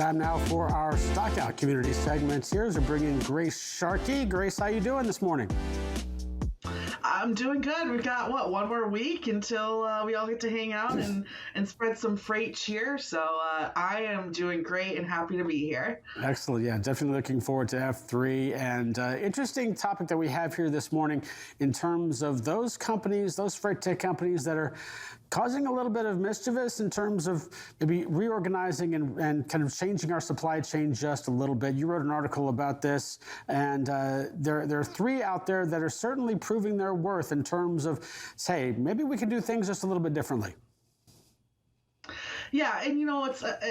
Time now for our Stockout Community segments here as we bring in Grace Sharkey. Grace, how you doing this morning? I'm doing good. We've got, one more week until we all get to hang out and spread some freight cheer. So I am doing great and happy to be here. Excellent. Yeah, definitely looking forward to F3. And interesting topic that we have here this morning in terms of those companies, those freight tech companies that are causing a little bit of mischievous in terms of maybe reorganizing and kind of changing our supply chain just a little bit. You wrote an article about this, and there are three out there that are certainly proving their worth in terms of, say, maybe we can do things just a little bit differently. Yeah, and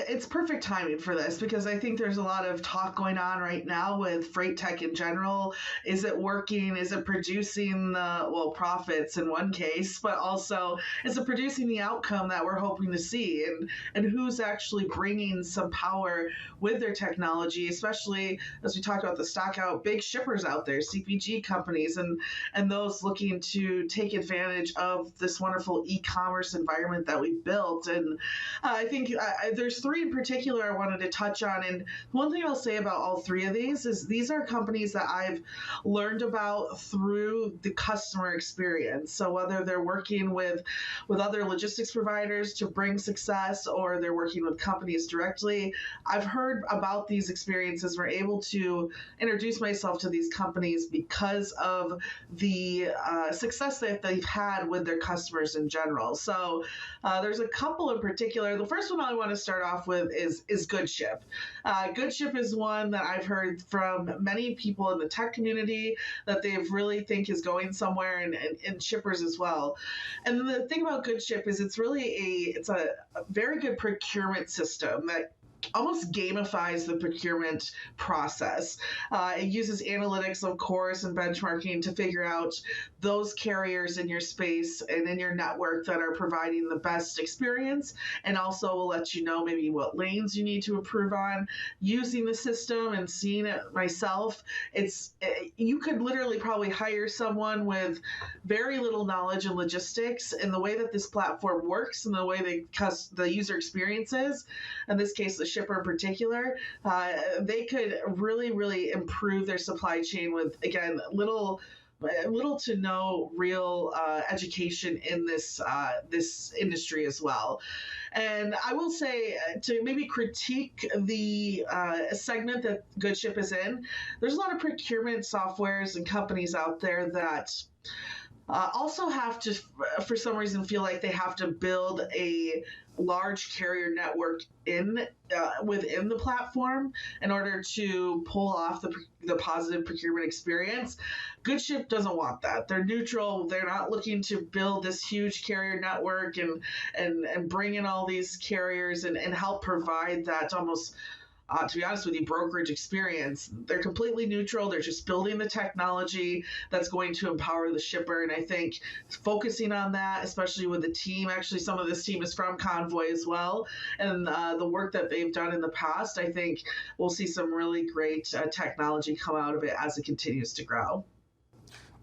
it's perfect timing for this because I think there's a lot of talk going on right now with freight tech in general. Is it working? Is it producing the profits in one case, but also is it producing the outcome that we're hoping to see? And who's actually bringing some power with their technology, especially as we talked about the stockout big shippers out there, CPG companies, and those looking to take advantage of this wonderful e-commerce environment that we built. And I think there's three in particular I wanted to touch on. And one thing I'll say about all three of these is these are companies that I've learned about through the customer experience. So whether they're working with other logistics providers to bring success or they're working with companies directly, I've heard about these experiences. We're able to introduce myself to these companies because of the success that they've had with their customers in general. So there's a couple in particular. The first one I want to start off with is Good Ship. Good Ship is one that I've heard from many people in the tech community that they really think is going somewhere, and shippers as well. And the thing about Good Ship is it's a very good procurement system that almost gamifies the procurement process. It uses analytics, of course, and benchmarking to figure out those carriers in your space and in your network that are providing the best experience, and also will let you know maybe what lanes you need to improve on. Using the system and seeing it myself, you could literally probably hire someone with very little knowledge in logistics, and the way that this platform works and the way the user experience is, in this case, the shipper in particular, they could really, really improve their supply chain with, again, little to no real education in this industry as well. And I will say, to maybe critique the segment that Good Ship is in, there's a lot of procurement softwares and companies out there that also have to, for some reason, feel like they have to build a large carrier network within the platform in order to pull off the positive procurement experience. Good Ship doesn't want that. They're neutral. They're not looking to build this huge carrier network and bring in all these carriers and help provide that almost, to be honest with you, brokerage experience. They're completely neutral. They're just building the technology that's going to empower the shipper. And I think focusing on that, especially with the team, actually some of this team is from Convoy as well, and the work that they've done in the past, I think we'll see some really great technology come out of it as it continues to grow.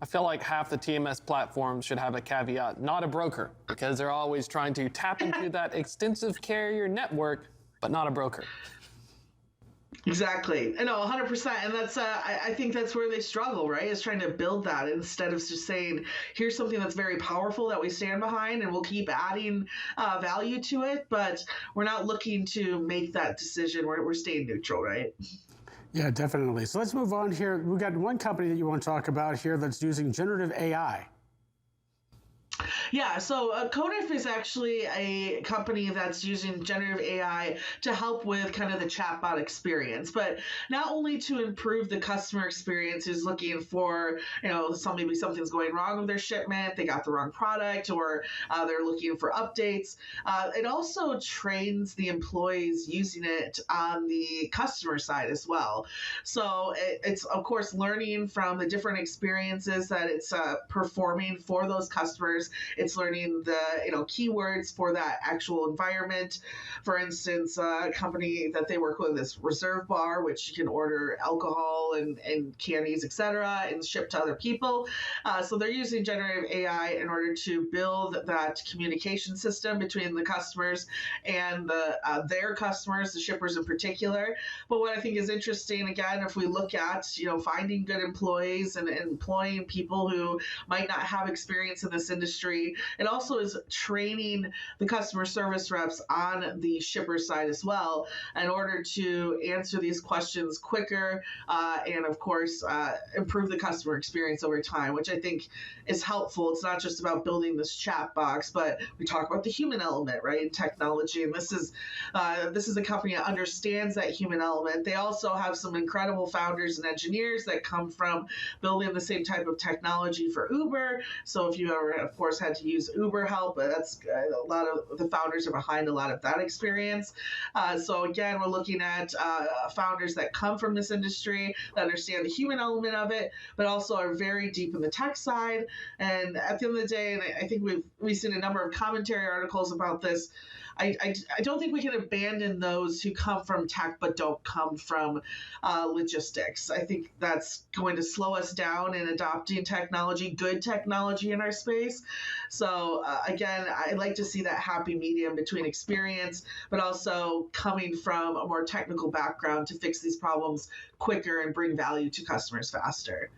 I feel like half the TMS platforms should have a caveat, not a broker, because they're always trying to tap into that extensive carrier network, but not a broker. Exactly. No, 100%. And that's, I think that's where they struggle, right? Is trying to build that instead of just saying, here's something that's very powerful that we stand behind and we'll keep adding value to it. But we're not looking to make that decision. We're staying neutral, right? Yeah, definitely. So let's move on here. We've got one company that you want to talk about here that's using generative AI. Yeah, so Codi is actually a company that's using generative AI to help with kind of the chatbot experience, but not only to improve the customer experience who's looking for, maybe something's going wrong with their shipment, they got the wrong product, or they're looking for updates. It also trains the employees using it on the customer side as well. So it's, of course, learning from the different experiences that it's performing for those customers. It's learning the keywords for that actual environment. For instance, a company that they work with is Reserve Bar, which you can order alcohol and candies, etc., and ship to other people. So they're using generative AI in order to build that communication system between the customers and their customers, the shippers in particular. But what I think is interesting, again, if we look at finding good employees and employing people who might not have experience in this industry, it also is training the customer service reps on the shipper side as well in order to answer these questions quicker and of course improve the customer experience over time, which I think is helpful. It's not just about building this chat box, but we talk about the human element, right, in technology. And this is a company that understands that human element. They also have some incredible founders and engineers that come from building the same type of technology for Uber. So if you ever, of course, had to use Uber help, that's a lot of the founders are behind a lot of that experience. So again, we're looking at founders that come from this industry, that understand the human element of it, but also are very deep in the tech side. And at the end of the day, and I think we've seen a number of commentary articles about this, I don't think we can abandon those who come from tech but don't come from logistics. I think that's going to slow us down in adopting technology, good technology in our space. So again, I'd like to see that happy medium between experience but also coming from a more technical background to fix these problems quicker and bring value to customers faster.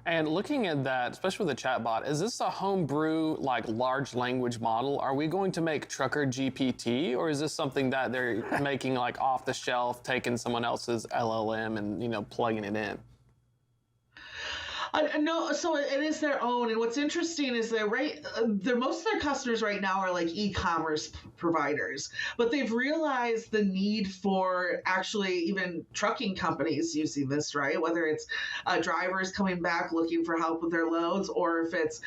And looking at that, especially with the chatbot, is this a homebrew, like, large language model? Are we going to make Trucker GPT, or is this something that they're making, like, off the shelf, taking someone else's LLM and, plugging it in? No, so it is their own. And what's interesting is most of their customers right now are like e-commerce providers, but they've realized the need for actually even trucking companies using this, right? Whether it's drivers coming back looking for help with their loads, or if it's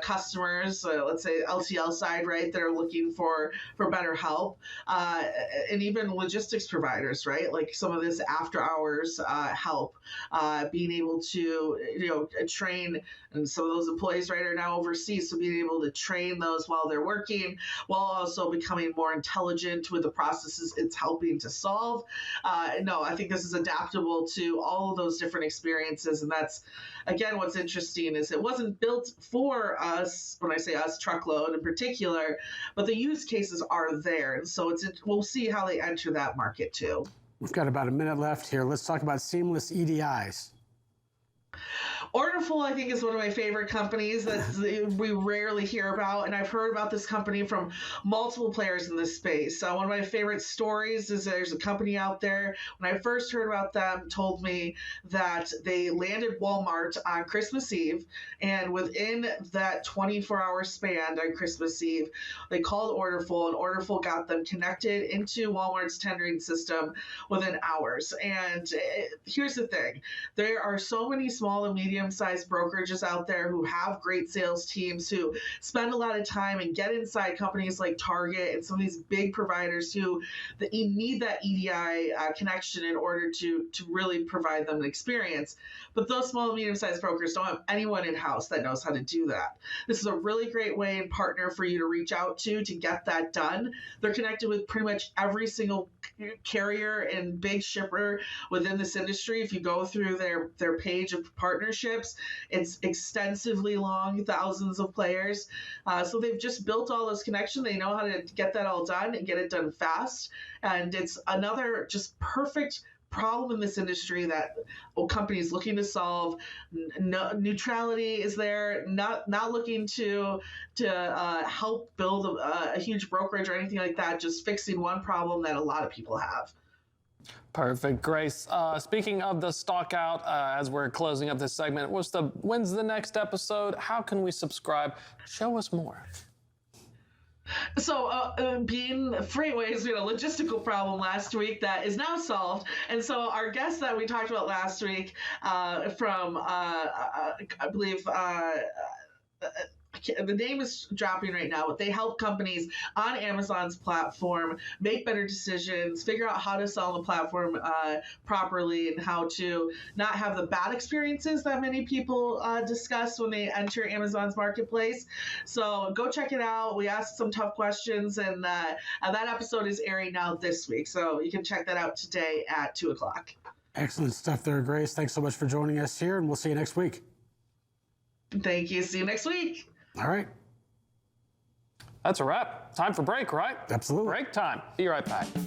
customers, let's say LTL side, right, that are looking for better help, and even logistics providers, right? Like some of this after hours help, being able to, train, and some of those employees right are now overseas, so being able to train those while they're working, while also becoming more intelligent with the processes it's helping to solve. No, I think this is adaptable to all of those different experiences, and that's, again, what's interesting is it wasn't built for us, when I say us, truckload in particular, but the use cases are there, and so we'll see how they enter that market too. We've got about a minute left here. Let's talk about seamless EDIs. Orderful, I think, is one of my favorite companies that we rarely hear about, and I've heard about this company from multiple players in this space. One of my favorite stories is there's a company out there, when I first heard about them, told me that they landed Walmart on Christmas Eve, and within that 24-hour span on Christmas Eve, they called Orderful, and Orderful got them connected into Walmart's tendering system within hours. And here's the thing. There are so many small and medium-sized brokerages out there who have great sales teams, who spend a lot of time and get inside companies like Target and some of these big providers who need that EDI connection in order to really provide them an experience. But those small and medium-sized brokers don't have anyone in-house that knows how to do that. This is a really great way and partner for you to reach out to get that done. They're connected with pretty much every single carrier and big shipper within this industry. If you go through their page of partnerships, it's extensively long, thousands of players. So they've just built all those connections. They know how to get that all done and get it done fast. And it's another just perfect problem in this industry that companies looking to solve. Neutrality is there, not looking to help build a huge brokerage or anything like that, just fixing one problem that a lot of people have. Perfect. Grace, speaking of the Stockout, as we're closing up this segment, when's the next episode? How can we subscribe? Show us more. So being Freightways, we had a logistical problem last week that is now solved. And so our guest that we talked about last week from, I believe, I the name is dropping right now, but they help companies on Amazon's platform make better decisions, figure out how to sell on the platform properly, and how to not have the bad experiences that many people discuss when they enter Amazon's marketplace. So go check it out. We asked some tough questions, and that episode is airing now this week. So you can check that out today at 2:00. Excellent stuff there, Grace. Thanks so much for joining us here, and we'll see you next week. Thank you. See you next week. All right. That's a wrap. Time for break, right? Absolutely. Break time. Be right back.